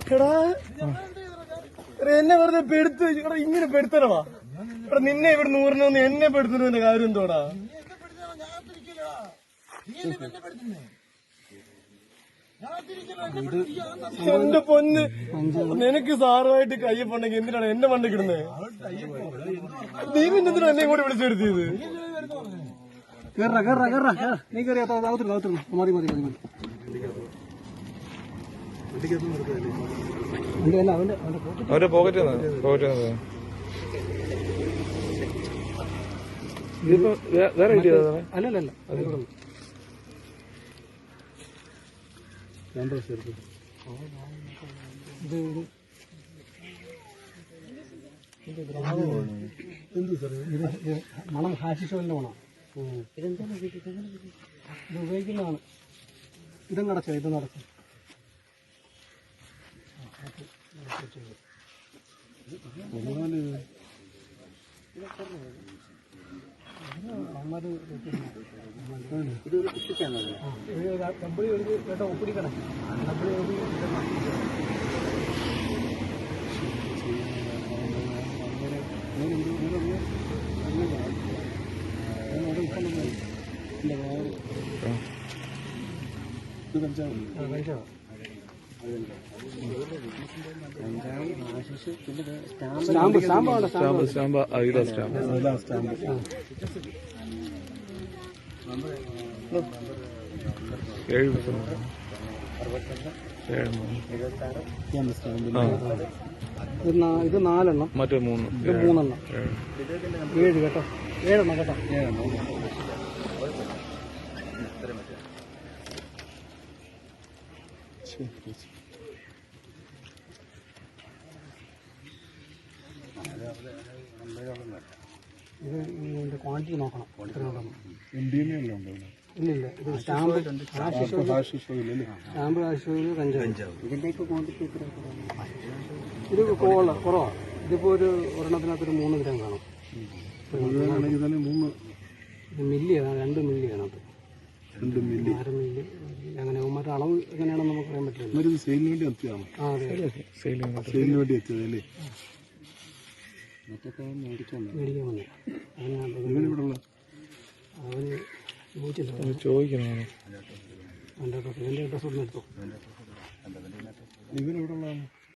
എടാ എന്നെ വെറുതെ പെടുത്ത് എടാ ഇങ്ങനെ പെടുത്തണവാ എടാ നിന്നെ ഇവിടെ നൂറിനൊന്ന് എന്നെ പെടുത്തുന്നതിന്റെ കാര്യം എന്തോടാ എന്റെ പൊന്ന് നിനക്ക് സാറുമായിട്ട് കയ്യപ്പുണ്ടെങ്കിൽ എന്തിനാണ് എന്നെ മണ്ടക്കിടുന്നത് നീ പിന്നെ എന്തിനാ എന്നെ കൂടെ വിളിച്ചെടുത്തിയത് നീ കയറി മതി മതി മതി അവന്റെ പോക്കറ്റ് ഇതിപ്പോ വേറെ അല്ലല്ല മണം ഹാഷിഷോലിന്റെ മണം ഇത് ഉപയോഗിക്കുന്നതാണ് ഇതും നടക്കുക ഇത് നടക്കും ഒപ്പിടിക്കണം സ്റ്റാമ്പ് അതിലാ സ്റ്റാമ്പ് 7 ഇത് 4 എണ്ണം മറ്റേ 3 ഇത് 3 എണ്ണം 7 കേട്ടോ 7 എണ്ണം കേട്ടോ ഇത് ഇതിന്റെ ക്വാണ്ടിറ്റി നോക്കണം ഇല്ല ഇത് സ്റ്റാമ്പ് ഹാഷിഷോയിൽ കഞ്ചാവ് ഇത് കുറവാണ് ഇതിപ്പോ ഒരെണ്ണത്തിനകത്തൊരു 3 ഗ്രാം കാണും മില്ലിയാണ് 2 മില്ലി അതിനകത്ത് 2 മില്ലി അങ്ങനെ മറ്റേ അളവ് എങ്ങനെയാണെന്ന് നമുക്ക് പറയാൻ പറ്റില്ല സെയിലിന് വേണ്ടി എത്തിയതാണ് സെയിലിന് വേണ്ടി എത്തിയതല്ലേ മേടിക്കാൻ വന്നു അവന് ചോദിക്കണം എൻ്റെ അഡ്രസ് ഒന്നും എടുത്തു ഇവനെവിടെ ഉള്ളതാണ്